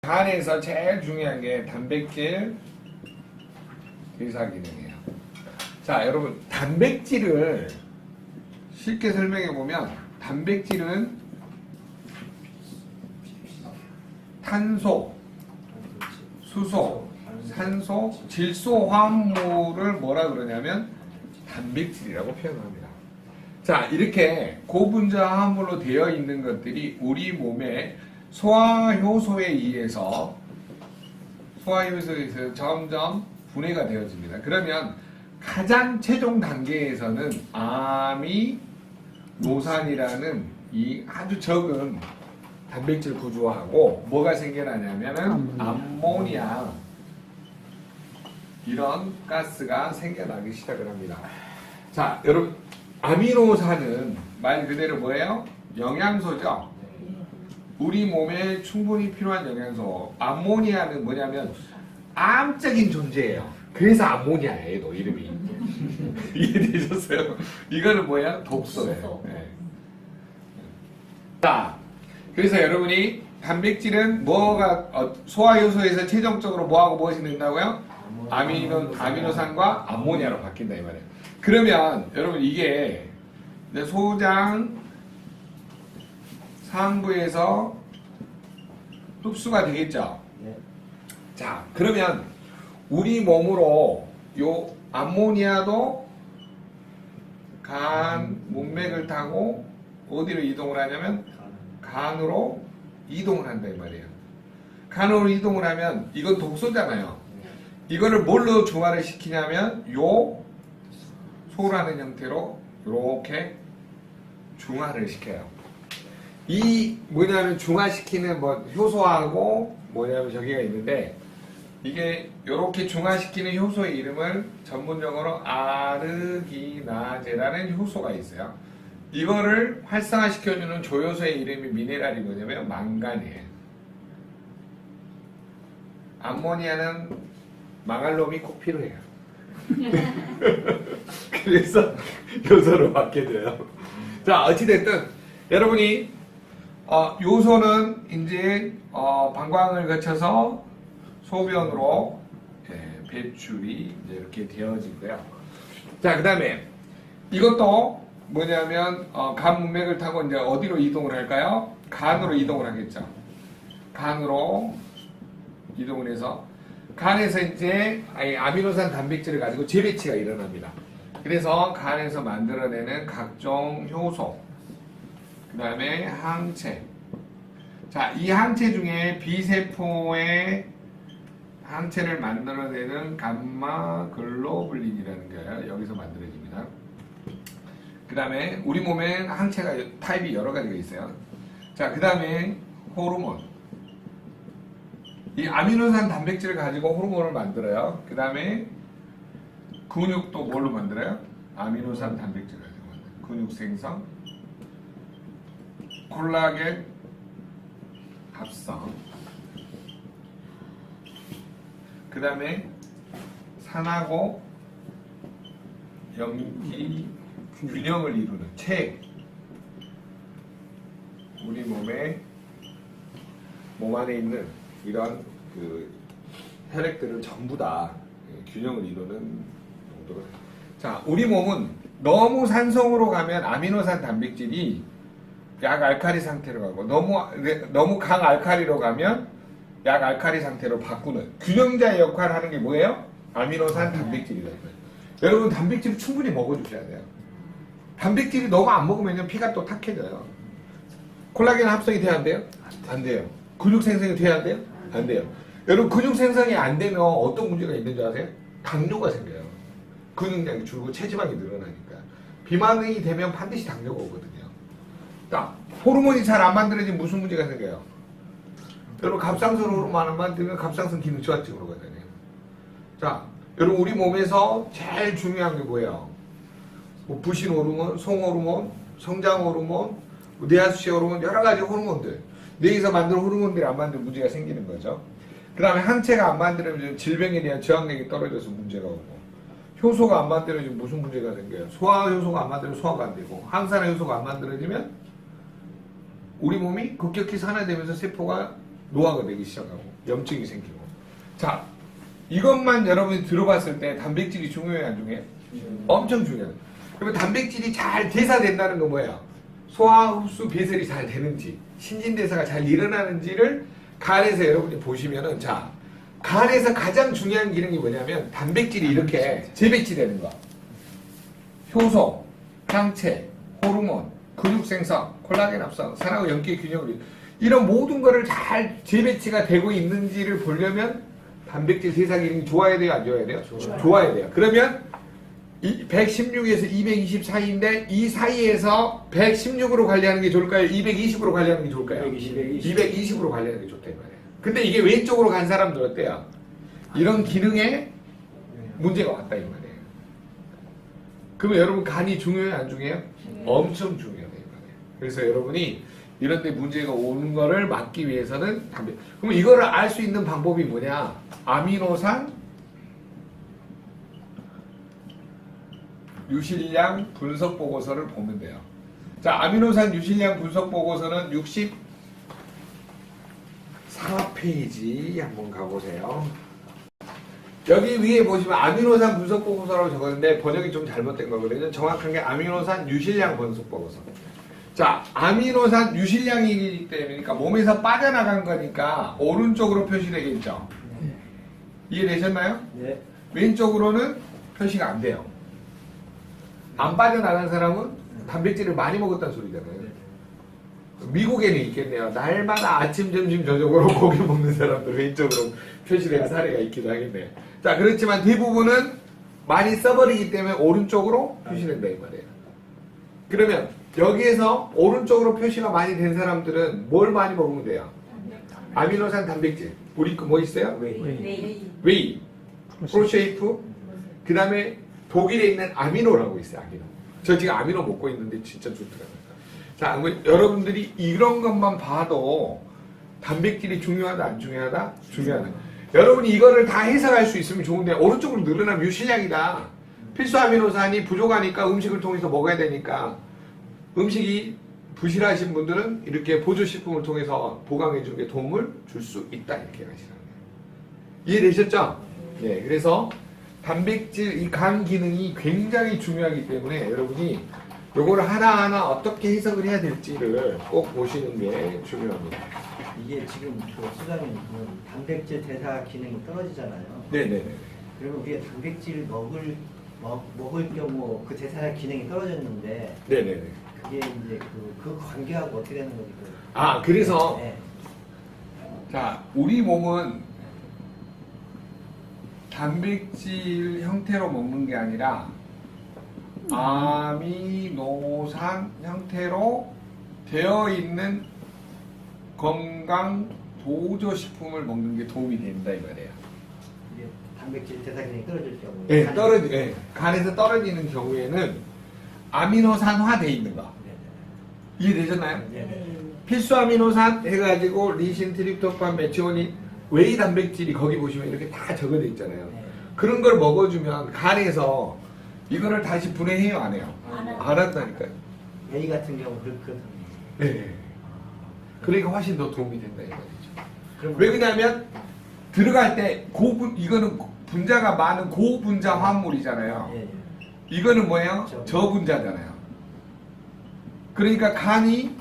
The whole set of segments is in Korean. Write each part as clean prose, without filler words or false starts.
간에서 제일 중요한 게 단백질 대사기능이에요. 자, 여러분 단백질을 쉽게 설명해 보면 단백질은 탄소, 수소, 산소, 질소 화합물을 뭐라 그러냐면 단백질이라고 표현합니다. 자, 이렇게 고분자 화합물로 되어 있는 것들이 우리 몸의 소화효소에 의해서 점점 분해가 되어집니다. 그러면 가장 최종 단계에서는 아미노산이라는 이 아주 적은 단백질 구조하고 뭐가 생겨나냐면은 암모니아 이런 가스가 생겨나기 시작을 합니다. 자, 여러분 아미노산은 말 그대로 뭐예요? 영양소죠. 우리 몸에 충분히 필요한 영양소. 암모니아는 뭐냐면 암적인 존재예요. 그래서 암모니아예요, 얘도 이름이. 이해되셨어요? 이거는 뭐야? 독소예요. 네. 자, 그래서 여러분이 단백질은 뭐가 소화효소에서 최종적으로 뭐하고 무엇이 된다고요? 아미노산과 암모니아로 바뀐다 이 말이에요. 그러면 여러분 이게 소장 상부에서 흡수가 되겠죠. 자, 그러면 우리 몸으로 요 암모니아도 간 문맥을 타고 어디로 이동을 하냐면 간으로 이동을 한다 이 말이에요. 간으로 이동을 하면 이건 독소잖아요. 이거를 뭘로 중화를 시키냐면 요 소라는 형태로 이렇게 중화를 시켜요. 이 뭐냐면 중화시키는 뭐 효소하고 뭐냐면 저기가 있는데 이게 이렇게 중화시키는 효소의 이름을 전문용어로 아르기나제라는 효소가 있어요. 이거를 활성화시켜주는 조효소의 이름이 미네랄이 뭐냐면 망간이에요. 암모니아는 망할 놈이 꼭 필요해요. 그래서 요소로 받게 돼요. 자, 어찌됐든 여러분이 요소는 이제 방광을 거쳐서 소변으로 배출이 이제 이렇게 되어지고요. 자, 그 다음에 이것도 뭐냐면 간 문맥을 타고 이제 어디로 이동을 할까요? 간으로 이동을 하겠죠. 간으로 이동을 해서 간에서 이제 아미노산 단백질을 가지고 재배치가 일어납니다. 그래서 간에서 만들어내는 각종 효소, 그 다음에 항체. 자, 이 항체 중에 B세포의 항체를 만들어내는 감마 글로불린이라는 게 여기서 만들어집니다. 그 다음에 우리 몸에 항체가 타입이 여러 가지가 있어요. 자, 그 다음에 호르몬. 이 아미노산 단백질을 가지고 호르몬을 만들어요. 그 다음에 근육도 뭘로 만들어요? 아미노산 단백질을 가지고 만들어요. 근육 생성, 콜라겐 합성, 그 다음에 산하고 염기 균형을 이루는 책. 우리 몸 안에 있는 이런 그 혈액들을 전부 다 균형을 이루는 정도로. 자, 우리 몸은 너무 산성으로 가면 아미노산 단백질이 약알칼리 상태로 가고 너무 강알칼리로 가면 약알칼리 상태로 바꾸는 균형자의 역할을 하는 게 뭐예요? 아미노산 단백질이다. 여러분 단백질을 충분히 먹어주셔야 돼요. 단백질이 너무 안 먹으면 피가 또 탁해져요. 콜라겐 합성이 돼야 안 돼요? 안 돼요. 근육 생성이 돼야 안 돼요? 안 돼요. 여러분 근육 생성이 안 되면 어떤 문제가 있는 줄 아세요? 당뇨가 생겨요. 근육량이 줄고 체지방이 늘어나니까. 비만이 되면 반드시 당뇨가 오거든요. 자, 호르몬이 잘 안 만들어지면 무슨 문제가 생겨요? 여러분 갑상선 호르몬 안 만들면 갑상선 기능 저하증으로 가잖아요. 자, 여러분 우리 몸에서 제일 중요한 게 뭐예요? 뭐 부신 호르몬, 송 호르몬, 성장 호르몬, 뇌하수체 호르몬, 여러 가지 호르몬들. 뇌에서 만든 호르몬들이 안 만들면 문제가 생기는 거죠. 그 다음에 항체가 안 만들어지면 질병에 대한 저항력이 떨어져서 문제가 오고, 효소가 안 만들어지면 무슨 문제가 생겨요? 소화 효소가 안 만들어지면 소화가 안 되고, 항산화 효소가 안 만들어지면 우리 몸이 급격히 산화되면서 세포가 노화가 되기 시작하고, 염증이 생기고. 자, 이것만 여러분이 들어봤을 때 단백질이 중요해요, 안 중요해요? 엄청 중요해요. 그러면 단백질이 잘 대사된다는 건 뭐예요? 소화, 흡수, 배설이 잘 되는지, 신진대사가 잘 일어나는지를 간에서 여러분이 보시면은, 자, 간에서 가장 중요한 기능이 뭐냐면 단백질이 이렇게 재배치되는 거. 효소, 항체, 호르몬, 근육 생성, 콜라겐 합성, 산하고 염기 균형을 이런 모든 거를 잘 재배치가 되고 있는지를 보려면 단백질 대사 기능이 좋아야 돼요, 안 좋아야 돼요? 좋아야 돼요. 그러면 116에서 220 사이인데 이 사이에서 116으로 관리하는 게 좋을까요? 220으로 관리하는 게 좋을까요? 220으로 관리하는 게 좋다 이 말이에요. 근데 이게 왼쪽으로 간 사람들 어때요? 이런 기능에 문제가 왔다 이 말이에요. 그러면 여러분 간이 중요해요, 안 중요해요? 엄청 중요해요 이 말이에요. 그래서 여러분이 이런 데 문제가 오는 거를 막기 위해서는 그러면 이거를 알 수 있는 방법이 뭐냐? 아미노산 유실량 분석 보고서를 보면 돼요. 자, 아미노산 유실량 분석 보고서는 64페이지 한번 가보세요. 여기 위에 보시면 아미노산 분석 보고서라고 적었는데 번역이 좀 잘못된 거거든요. 정확한 게 아미노산 유실량 분석 보고서. 자, 아미노산 유실량이기 때문이니까 몸에서 빠져나간 거니까 오른쪽으로 표시되겠죠. 이해되셨나요? 네. 왼쪽으로는 표시가 안 돼요. 안 빠져나간 사람은 단백질을 많이 먹었다는 소리잖아요. 미국에는 있겠네요. 날마다 아침, 점심, 저녁으로 고기 먹는 사람들 왼쪽으로 표시되는 사례가 있기도 하겠네요. 자, 그렇지만 대부분은 많이 써버리기 때문에 오른쪽으로 표시된다 이 말이에요. 그러면 여기에서 오른쪽으로 표시가 많이 된 사람들은 뭘 많이 먹으면 돼요? 아미노산 단백질. 우리 뭐 있어요? 웨이, 프로쉐이프, 그 다음에 독일에 있는 아미노라고 있어요. 아미노. 저 지금 아미노 먹고 있는데 진짜 좋더라고요. 자, 뭐 여러분들이 이런 것만 봐도 단백질이 중요하다, 안 중요하다? 중요하다. 여러분이 이거를 다 해석할 수 있으면 좋은데 오른쪽으로 늘어나면 유실량이다. 필수 아미노산이 부족하니까 음식을 통해서 먹어야 되니까 음식이 부실하신 분들은 이렇게 보조식품을 통해서 보강해 주는 게 도움을 줄 수 있다. 이렇게 하시는 거예요. 이해되셨죠? 네, 그래서 단백질, 이 간 기능이 굉장히 중요하기 때문에 여러분이 요거를 하나하나 어떻게 해석을 해야 될지를 꼭 보시는 게 중요합니다. 이게 지금 수장님 단백질 대사 기능이 떨어지잖아요. 네네네. 그러면 우리가 단백질 먹을 경우 그 대사 기능이 떨어졌는데 네네네. 그게 이제 그 관계하고 어떻게 되는 거지? 아, 그래서 네. 자, 우리 몸은 단백질 형태로 먹는 게 아니라 아미노산 형태로 되어 있는 건강 보조식품을 먹는 게 도움이 된다 이 말이에요. 이게 단백질 대사 기능이 떨어질 경우에 네, 간에서 떨어지는 경우에는 아미노산화 돼 있는 거. 이해되셨나요? 네. 필수 아미노산 해가지고 리신, 트립토판, 메티오닌, 웨이 단백질이 거기 보시면 이렇게 다 적어져 있잖아요. 네. 그런 걸 먹어주면 간에서 이거를 다시 분해해요, 안 해요? 안 한다니까요. 웨이 같은 경우 그렇거든요. 네. 그러니까 훨씬 더 도움이 된다 이 말이죠. 그러면 왜 그러냐면 들어갈 때 이거는 분자가 많은 고분자 화합물이잖아요. 예, 예. 이거는 뭐예요? 저분자잖아요. 그러니까 간이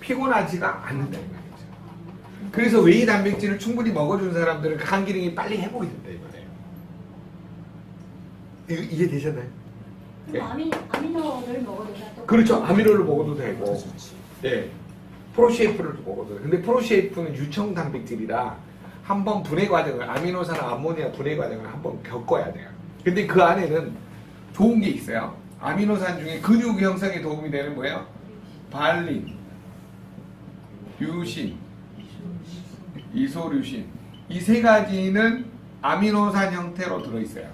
피곤하지가 않는다 이 말이죠. 그래서 웨이 단백질을 충분히 먹어준 사람들은 간 기능이 빨리 회복이 된다 이 말이에요. 이해되셨나요? 그럼 아미노를 먹어도 돼? 그렇죠. 아미노를 먹어도 되고, 예, 프로쉐이프를 먹어도 돼. 근데 프로쉐이프는 유청 단백질이라 한번 분해 과정을 아미노산 암모니아 분해 과정을 한번 겪어야 돼요. 근데 그 안에는 좋은 게 있어요. 아미노산 중에 근육 형성에 도움이 되는 뭐예요? 발린, 류신, 이소류신 이 세 가지는 아미노산 형태로 들어있어요.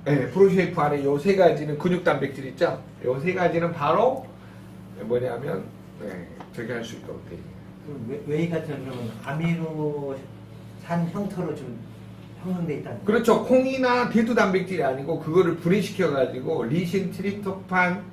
네, 프로쉐이프 안에 요 세 가지는 근육 단백질 있죠? 요 세 가지는 바로 뭐냐면 저기 할 수 있도록 돼 있어요. 그럼 웨이 같은 경우는 아미노산 형태로 좀 형성돼 있다는 거예요? 그렇죠. 콩이나 대두 단백질이 아니고 그거를 분해시켜 가지고 리신, 트립토판,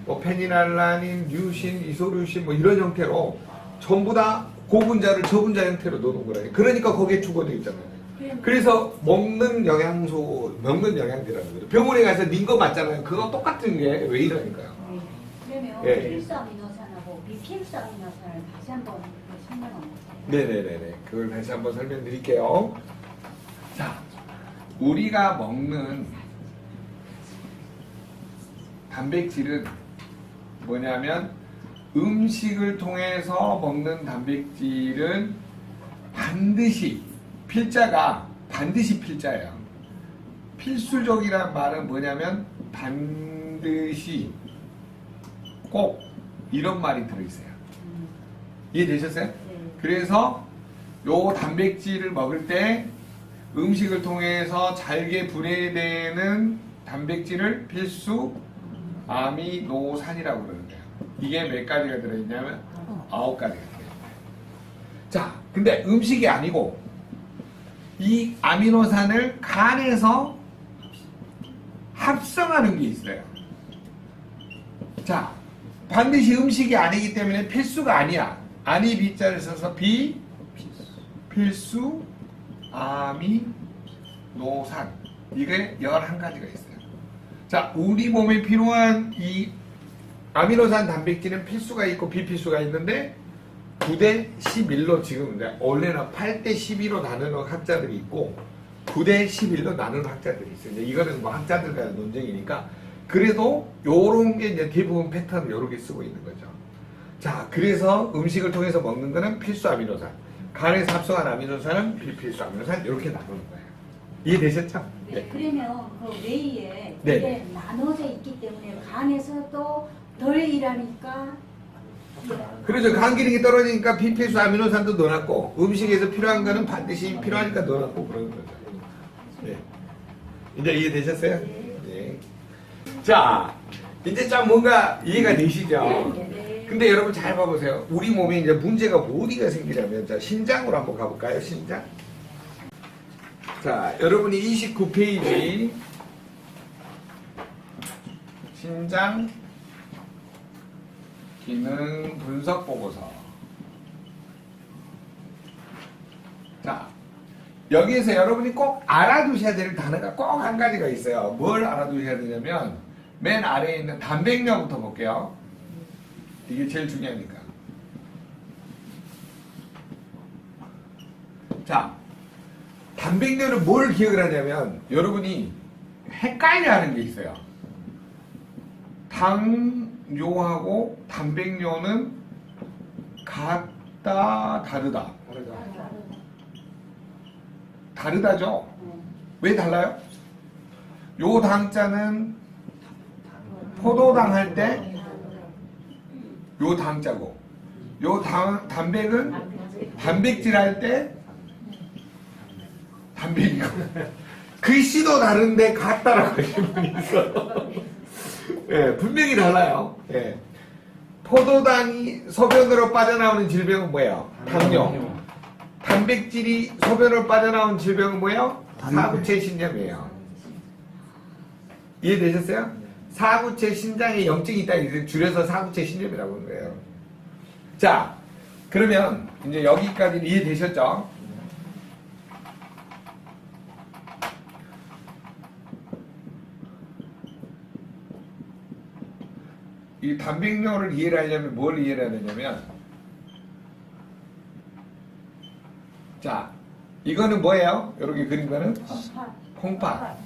뭐 페니랄라닌, 류신, 이소류신 뭐 이런 형태로 전부 다 고분자를 저분자 형태로 넣는 거래. 그러니까 거기에 주거돼 있잖아요. 그래서 먹는 영양소, 먹는 영양제라는 거죠. 병원에 가서 닌 거 맞잖아요. 그거 똑같은 게 왜 이러니까요. 그러면 예. 필수 아미노산하고 비필수 아미노산을 다시 한번 설명해 주세요. 네네네네. 그걸 다시 한번 설명드릴게요. 자, 우리가 먹는 단백질은 뭐냐면 음식을 통해서 먹는 단백질은 반드시 필자가 반드시 필자예요. 필수적이란 말은 뭐냐면 반드시 꼭 이런 말이 들어있어요. 이해되셨어요? 네. 그래서 요 단백질을 먹을 때 음식을 통해서 잘게 분해되는 단백질을 필수 아미노산이라고 그러는 거예요. 이게 몇 가지가 들어있냐면 9가지가 들어있어요. 자, 근데 음식이 아니고 이 아미노산을 간에서 합성하는 게 있어요. 자, 반드시 음식이 아니기 때문에 필수가 아니야. 아니 비자를 써서 비필수 아미노산. 이게 11가지가 있어요. 자, 우리 몸에 필요한 이 아미노산 단백질은 필수가 있고 비필수가 있는데 9대 11로 지금 원래는 8대 12로 나누는 학자들이 있고 9대 11로 나누는 학자들이 있어요. 이제 이거는 뭐 학자들 간의 논쟁이니까 그래도 요런 게 이제 대부분 패턴을 여러 개 쓰고 있는 거죠. 자, 그래서 음식을 통해서 먹는 거는 필수 아미노산, 간에서 합성한 아미노산은 비필수 아미노산 이렇게 나누는 거예요. 이해되셨죠? 네. 그러면 그 뇌에 네. 이게 나눠져 있기 때문에 간에서도 덜 일하니까 그래서 간 기능이 떨어지니까 비필수 아미노산도 넣어놨고 음식에서 필요한 거는 반드시 필요하니까 넣어놨고 그런 거죠. 네. 이제 이해되셨어요? 네. 자, 이제 좀 뭔가 이해가 되시죠? 네. 근데 여러분 잘 봐보세요. 우리 몸에 이제 문제가 어디가 생기냐면, 자, 신장으로 한번 가볼까요? 신장. 자, 여러분이 29페이지. 신장 기능 분석 보고서. 자, 여기에서 여러분이 꼭 알아두셔야 될 단어가 꼭 한 가지가 있어요. 뭘 알아두셔야 되냐면, 맨 아래에 있는 단백뇨부터 볼게요. 이게 제일 중요하니까. 자, 단백뇨는 뭘 기억을 하냐면 여러분이 헷갈려 하는 게 있어요. 당뇨하고 단백뇨는 같다, 다르다. 다르다죠? 왜 달라요? 요 당자는 포도당 할 때 요 당자고 요 단백은 단백질 할 때 단백이고 글씨도 다른데 같다라고 하시는 분이 있어. 예, 분명히 달라요. 예. 포도당이 소변으로 빠져나오는 질병은 뭐예요? 당뇨. 단백질이 소변으로 빠져나오는 질병은 뭐예요? 사구체 신염이에요. 이해되셨어요? 사구체 신장에 염증이 있다. 줄여서 사구체 신염이라고 하는 거예요. 자, 그러면 이제 여기까지 이해되셨죠? 이 단백뇨를 이해를 하려면 뭘 이해를 해야 되냐면, 자, 이거는 뭐예요? 이렇게 그린 거는 콩팥.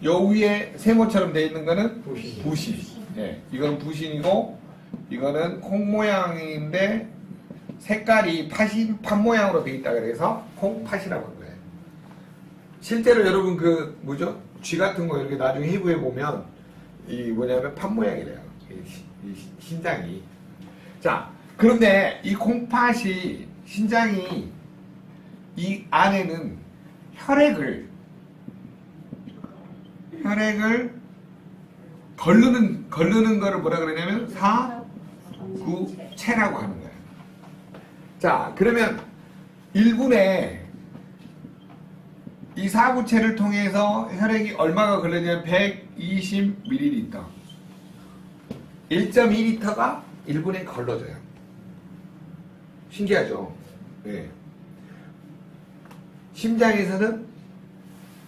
요 위에 세모처럼 되어 있는 거는 부신. 예, 이건 부신이고 이거는 콩 모양인데 색깔이 팥 모양으로 되어 있다 그래서 콩팥이라고 하는 거예요. 실제로 여러분 그 뭐죠? 쥐 같은 거 이렇게 나중에 해부해 보면 이 뭐냐면 팥 모양이래요. 이 신장이. 자, 그런데 이 콩팥이 신장이 이 안에는 혈액을 거르는 거를 뭐라 그러냐면 사구체라고 하는 거예요. 자, 그러면 1분에 이 사구체를 통해서 혈액이 얼마가 걸려냐면 120ml. 1.2L가 1분에 걸러져요. 신기하죠? 네. 심장에서는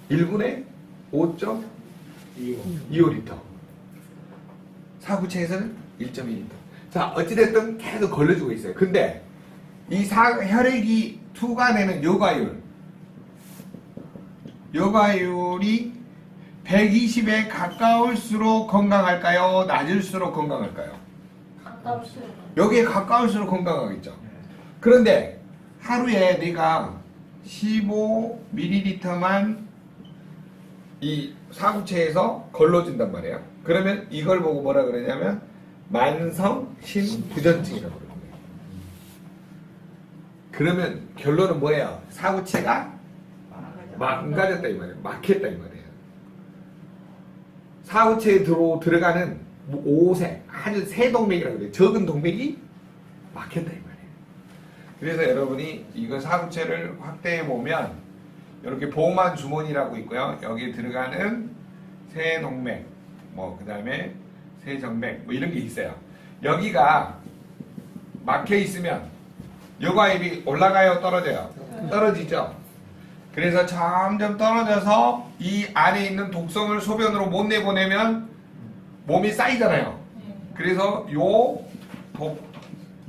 1분에 5.25리터. 사구체에서는 1.2리터. 자, 어찌됐든 계속 걸러주고 있어요. 근데 이 혈액이 투과되는 여과율이 120에 가까울수록 건강할까요? 낮을수록 건강할까요? 가까울수록. 여기에 가까울수록 건강하겠죠. 그런데 하루에 내가 15ml만 이 사구체에서 걸러준단 말이에요. 그러면 이걸 보고 뭐라 그러냐면 만성 심부전증이라고 그러는 거예요. 그러면 결론은 뭐예요? 사구체가 망가졌다 이 말이에요. 막혔다 이 말이에요. 사구체에 들어가는 오색 아주 새 동맥이라고 그래요. 적은 동맥이 막혔다 이 말이에요. 그래서 여러분이 이거 사구체를 확대해 보면 이렇게 보호막 주머니라고 있고요. 여기에 들어가는 세동맥, 뭐 그 다음에 세정맥, 뭐 이런 게 있어요. 여기가 막혀 있으면 여과율이 올라가요, 떨어져요? 떨어지죠. 그래서 점점 떨어져서 이 안에 있는 독성을 소변으로 못 내보내면 몸이 쌓이잖아요. 그래서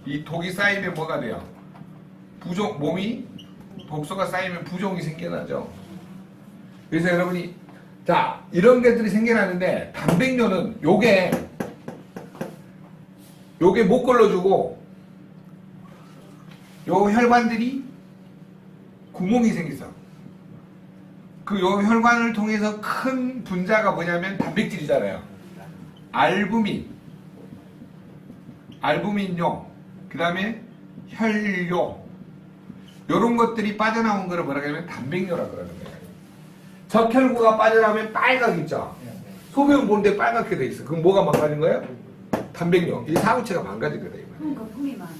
이 독이 쌓이면 뭐가 돼요? 몸이 독소가 쌓이면 부종이 생겨나죠. 그래서 여러분이 자 이런 것들이 생겨나는데 단백뇨는 요게 못 걸러주고 요 혈관들이 구멍이 생기서 그 요 혈관을 통해서 큰 분자가 뭐냐면 단백질이잖아요. 알부민뇨, 그 다음에 혈뇨 요런 것들이 빠져나온 거를 뭐라고 하면 단백뇨라고 그러는 거예요. 적혈구가 빠져나오면 빨갛겠죠. 소변 보는데 빨갛게 돼 있어. 그럼 뭐가 망가진 거예요? 단백뇨. 이 사구체가 망가진 거다. 거품이 많은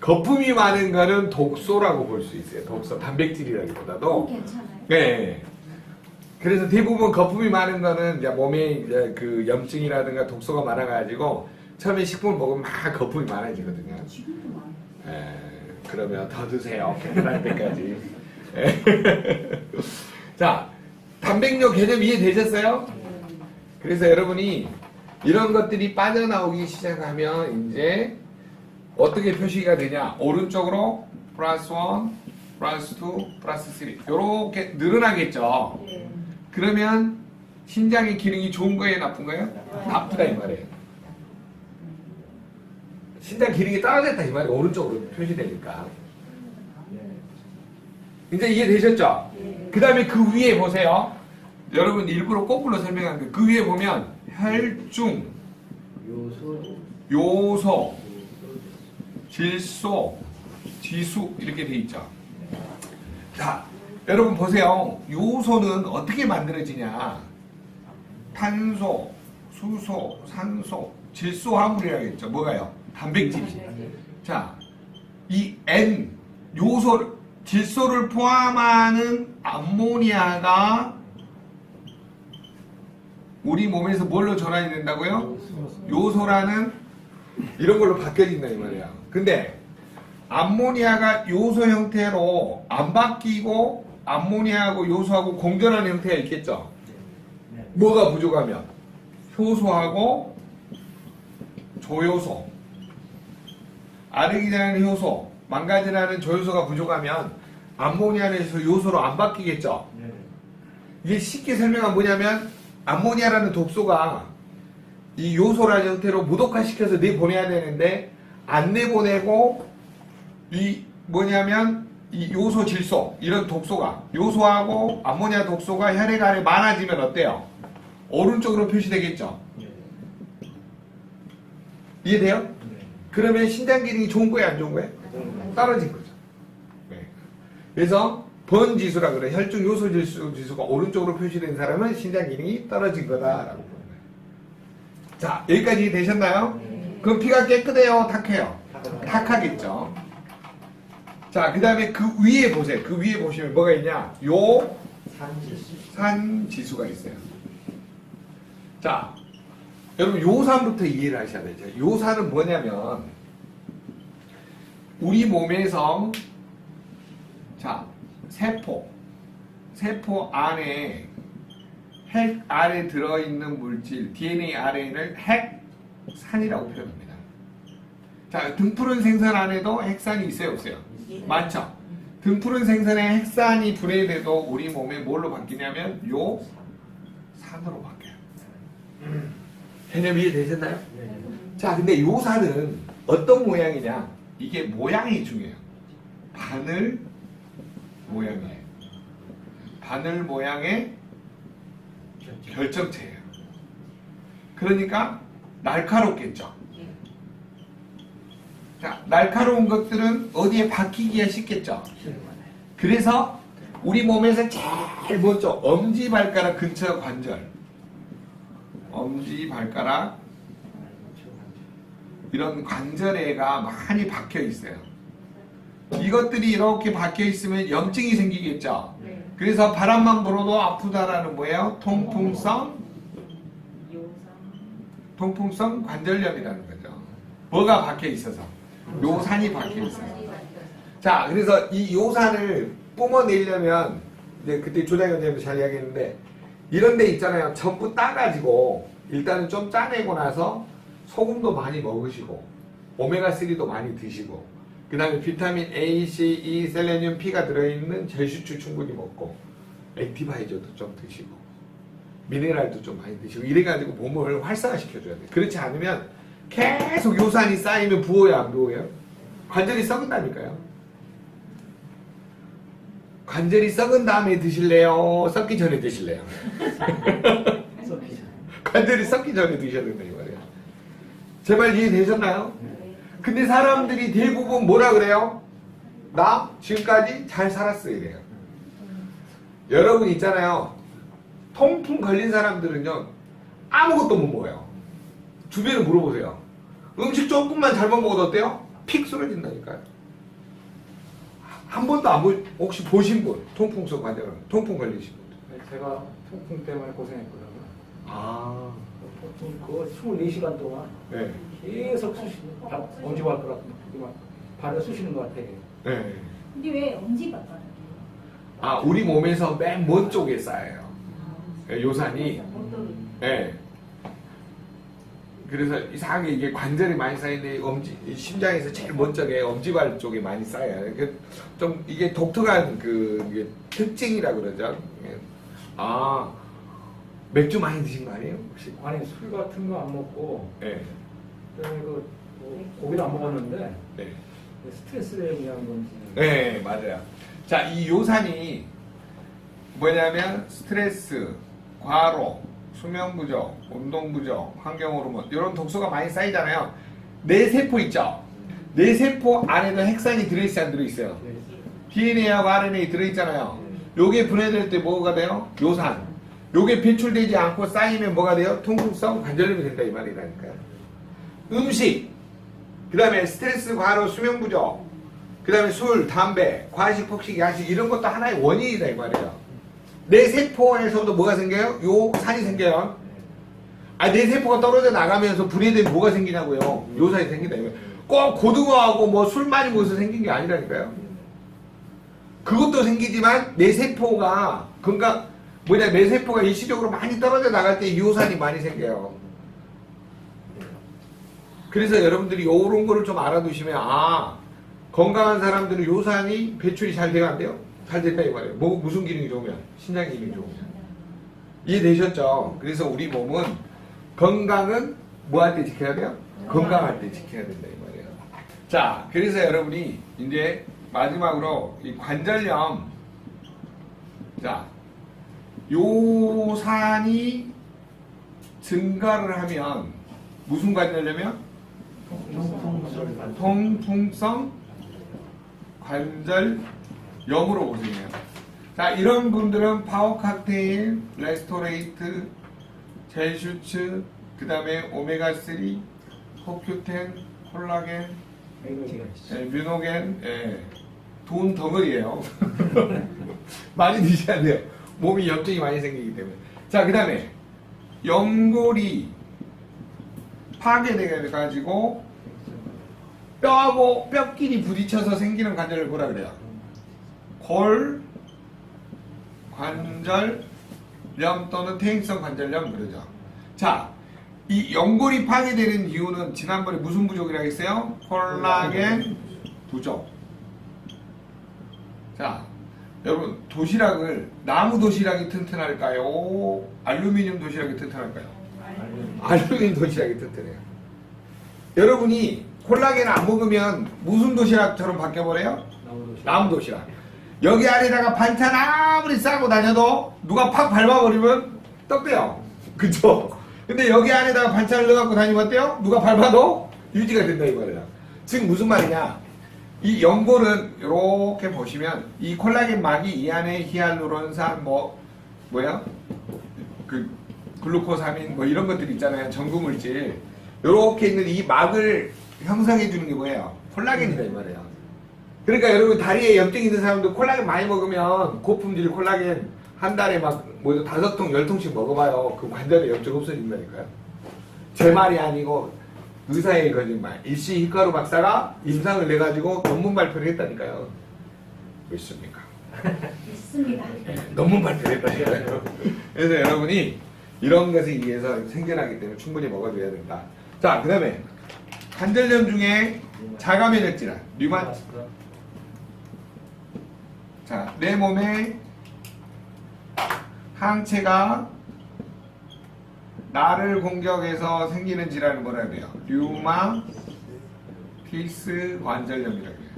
거. 거품이 많은 거는 독소라고 볼 수 있어요. 독소, 단백질이라기보다도. 괜찮아요? 네. 그래서 대부분 거품이 많은 거는 이제 몸에 이제 그 염증이라든가 독소가 많아가지고 처음에 식품을 먹으면 막 거품이 많아지거든요. 지금도 많아요. 그러면 더 드세요. 깨끗할 때까지. 자, 단백뇨 개념 이해되셨어요? 그래서 여러분이 이런 것들이 빠져나오기 시작하면 이제 어떻게 표시가 되냐? 오른쪽으로 플러스 1, 플러스 2, 플러스 3 이렇게 늘어나겠죠. 그러면 신장의 기능이 좋은 거예요? 나쁜 거예요? 나쁘다 이 말이에요. 신장 기능이 떨어졌다 이 말이에요. 오른쪽으로 표시되니까. 이제 이해되셨죠? 그 다음에 그 위에 보세요. 여러분 일부러 거꾸로 설명한 그 위에 보면 혈중, 요소, 질소, 지수 이렇게 돼 있죠. 자, 여러분 보세요. 요소는 어떻게 만들어지냐? 탄소, 수소, 산소, 질소 화물이라고 했죠. 뭐가요? 단백질이. 자, 이 N 요소 질소를 포함하는 암모니아가 우리 몸에서 뭘로 전환이 된다고요? 요소라는 이런 걸로 바뀌어진다 이 말이야. 근데 암모니아가 요소 형태로 안 바뀌고 암모니아하고 요소하고 공존하는 형태가 있겠죠. 뭐가 부족하면 효소하고 조효소, 아르기닌이라는 효소, 망가지라는 조효소가 부족하면 암모니아에서 요소로 안 바뀌겠죠. 이게 쉽게 설명하면 뭐냐면 암모니아라는 독소가 이 요소라는 형태로 무독화시켜서 내보내야 되는데 안 내보내고 이 뭐냐면 이 요소 질소 이런 독소가 요소하고 암모니아 독소가 혈액 안에 많아지면 어때요? 오른쪽으로 표시되겠죠. 이해돼요? 그러면 신장 기능이 좋은 거예요, 안 좋은 거예요? 떨어진 거죠. 네. 그래서 번 지수라 그래. 혈중 요소 지수가 오른쪽으로 표시된 사람은 신장 기능이 떨어진 거다라고 보는 거예요. 자, 여기까지 되셨나요? 그럼 피가 깨끗해요, 탁해요? 탁하겠죠. 자, 그 다음에 그 위에 보세요. 그 위에 보시면 뭐가 있냐? 산지수가 있어요. 자, 여러분 요산부터 이해를 하셔야 되죠. 요산은 뭐냐면 우리 몸에서 자, 세포 안에 핵 안에 들어있는 물질 DNA, RNA를 핵산이라고 표현합니다. 자, 등푸른 생선 안에도 핵산이 있어요, 없어요? 많죠? 등푸른 생선에 핵산이 분해돼도 우리 몸에 뭘로 바뀌냐면 요 산으로 바뀌어요. 개념 이해되셨나요? 자, 근데 요 산은 어떤 모양이냐? 이게 모양이 중요해요. 바늘 모양이에요. 바늘 모양의 결정체예요. 그러니까 날카롭겠죠. 자, 날카로운 것들은 어디에 박히기가 쉽겠죠. 그래서 우리 몸에서 제일 먼저 엄지발가락 근처 관절, 엄지발가락 이런 관절에가 많이 박혀 있어요. 이것들이 이렇게 박혀 있으면 염증이 생기겠죠. 그래서 바람만 불어도 아프다라는 뭐예요? 통풍성 관절염이라는 거죠. 뭐가 박혀 있어서? 요산이 박혀 있어서. 자, 그래서 이 요산을 뿜어내려면 이제 그때 조장현님도 잘 이야기했는데 이런 데 있잖아요. 전부 따가지고 일단은 좀 짜내고 나서 소금도 많이 먹으시고 오메가3도 많이 드시고 그 다음에 비타민 A, C, E, 셀레늄, P가 들어있는 젤슈추 충분히 먹고 액티바이저도 좀 드시고 미네랄도 좀 많이 드시고 이래가지고 몸을 활성화시켜줘야 돼요. 그렇지 않으면 계속 요산이 쌓이면 부어요, 안 부어요? 관절이 썩은다니까요. 관절이 썩은 다음에 드실래요? 썩기 전에 드실래요? 관절이 썩기 전에 드셔야 된다 이 말이에요. 제 말 이해되셨나요? 근데 사람들이 대부분 뭐라 그래요? 나 지금까지 잘 살았어 이래요. 여러분 있잖아요. 통풍 걸린 사람들은요 아무것도 못 먹어요. 주변에 물어보세요. 음식 조금만 잘못 먹어도 어때요? 픽 쓰러진다니까요. 한 번도 안 혹시 보신 분? 통풍성 관절 통풍 걸리신 분? 제가 통풍 때문에 고생했거든요. 아, 그 24시간 동안 네. 계속 엄지발가락 발을 쑤시는 것 같아요. 네. 근데 왜 엄지발가락이에요? 아, 우리 몸에서 맨 먼 쪽에 쌓여요. 요산이. 네. 그래서 이상하게 이게 관절이 많이 쌓이는데 심장에서 제일 먼 쪽에 엄지발 쪽에 많이 쌓여요. 좀 이게 독특한 이게 특징이라 그러죠. 아, 맥주 많이 드신 거 아니에요? 혹시? 아니 술 같은 거 안 먹고 네. 그다음에 고기도 안 먹었는데 네. 스트레스에 의한 건지. 네, 맞아요. 자, 이 요산이 뭐냐면 스트레스, 과로, 수면 부족, 운동 부족, 환경 호르몬 이런 독소가 많이 쌓이잖아요. 뇌 세포 있죠? 뇌 세포 안에도 핵산이 들어있어요, 안 들어있어요? DNA하고 RNA 들어있잖아요. 요게 분해될 때 뭐가 돼요? 요산. 요게 배출되지 않고 쌓이면 뭐가 돼요? 통풍성 관절염이 된다 이 말이라니까요. 음식, 그 다음에 스트레스, 과로, 수면 부족, 그 다음에 술, 담배, 과식, 폭식, 야식 이런 것도 하나의 원인이다 이 말이에요. 내 세포에서도 뭐가 생겨요? 요 산이 생겨요. 아, 내 세포가 떨어져 나가면서 분해되면 뭐가 생기냐고요? 요 산이 생긴다 이 말이에요. 꼭 고등어하고 뭐 술 많이 먹어서 생긴 게 아니라니까요. 그것도 생기지만 내 세포가 내 세포가 일시적으로 많이 떨어져 나갈 때 요산이 많이 생겨요. 그래서 여러분들이 요런 거를 좀 알아두시면 건강한 사람들은 요산이 배출이 잘 돼요, 안 돼요? 잘 됐다 이 말이에요. 무슨 기능이 좋으면? 신장 기능이 좋으면. 이해되셨죠? 그래서 우리 몸은 건강은 뭐 할 때 지켜야 돼요? 건강할 때 지켜야 된다 이 말이에요. 자, 그래서 여러분이 이제 마지막으로 이 관절염, 자, 요산이 증가를 하면 무슨 관절염이요? 통풍성 관절염으로 오시네요. 자, 이런 분들은 파워칵테일, 레스토레이트, 젤슈츠, 그 다음에 오메가3, 코큐텐, 콜라겐, 뮤노겐, 돈 덩어리예요. 많이 드셔야 돼요. 몸이 염증이 많이 생기기 때문에. 자, 그 다음에 연골이 파괴돼가지고 뼈끼리 부딪혀서 생기는 관절을 뭐라 그래요? 골 관절염 또는 퇴행성 관절염 그러죠. 자, 이 연골이 파괴되는 이유는 지난번에 무슨 부족이라고 했어요? 콜라겐 부족. 자, 여러분 도시락을 나무 도시락이 튼튼할까요? 알루미늄 도시락이 튼튼할까요? 알루미늄 도시락이 튼튼해요. 여러분이 콜라겐 안 먹으면 무슨 도시락처럼 바뀌어버려요? 나무 도시락. 여기 안에다가 반찬 아무리 싸고 다녀도 누가 팍 밟아버리면 떡대요. 그쵸? 근데 여기 안에다가 반찬을 넣어갖고 다니면 어때요? 누가 밟아도 유지가 된다 이 말이야. 즉 무슨 말이냐? 이 연골은 이렇게 보시면 이 콜라겐 막이 이 안에 히알루론산 그 글루코사민 뭐 이런 것들 있잖아요. 전구물질. 이렇게 있는 이 막을 형성해 주는 게 뭐예요? 콜라겐이다 이 말이에요. 그러니까 여러분 다리에 염증 있는 사람도 콜라겐 많이 먹으면 고품질 콜라겐 한 달에 막 5통 10통씩 먹어봐요. 그 관절에 염증 없어진다니까요. 제 말이 아니고 의사의 거짓말. 일시 히카루 박사가 임상을 내가지고 논문 발표를 했다니까요. 믿습니까? 있습니다. 논문 발표를 했다니까요. 그래서 여러분이 이런 것에 의해서 생겨나기 때문에 충분히 먹어줘야 된다. 자, 그 다음에 관절염 중에 자가면역 질환, 류마. 자, 내 몸에 항체가 나를 공격해서 생기는 질환을 뭐라 그래요? 류마티스 관절염이라고 해요.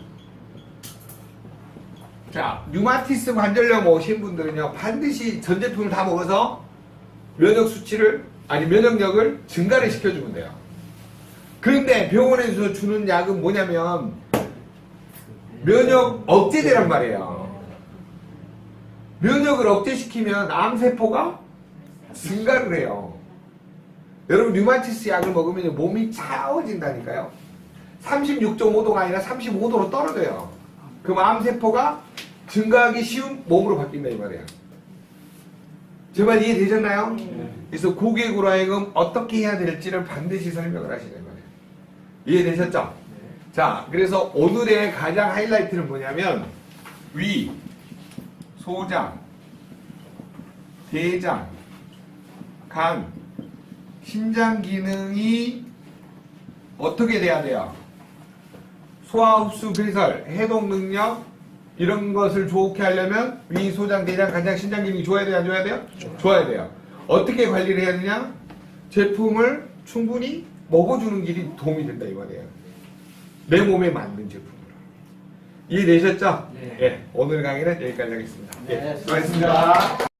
자, 류마티스 관절염 오신 분들은요, 반드시 전 제품을 다 먹어서 면역력을 증가를 시켜주면 돼요. 그런데 병원에서 주는 약은 뭐냐면 면역 억제제란 말이에요. 면역을 억제시키면 암세포가 증가를 해요. 여러분 류마티스 약을 먹으면 몸이 차워진다니까요. 36.5도가 아니라 35도로 떨어져요. 그럼 암세포가 증가하기 쉬운 몸으로 바뀐다 이 말이에요. 제 말 이해되셨나요? 그래서 고객으로 하여금 어떻게 해야 될지를 반드시 설명을 하시는 거예요. 이해되셨죠? 자, 그래서 오늘의 가장 하이라이트는 뭐냐면 위, 소장, 대장, 간, 신장 기능이 어떻게 돼야 돼요? 소화, 흡수, 배설, 해독 능력 이런 것을 좋게 하려면 위, 소장, 대장, 간장, 신장 기능이 좋아야 돼요? 안 좋아야 돼요? 좋아야 돼요. 어떻게 관리를 해야 되냐? 제품을 충분히 먹어주는 길이 도움이 된다 이 말이에요. 내 몸에 맞는 제품으로. 이해되셨죠? 네. 예, 오늘 강의는 여기까지 하겠습니다. 네, 수고하셨습니다.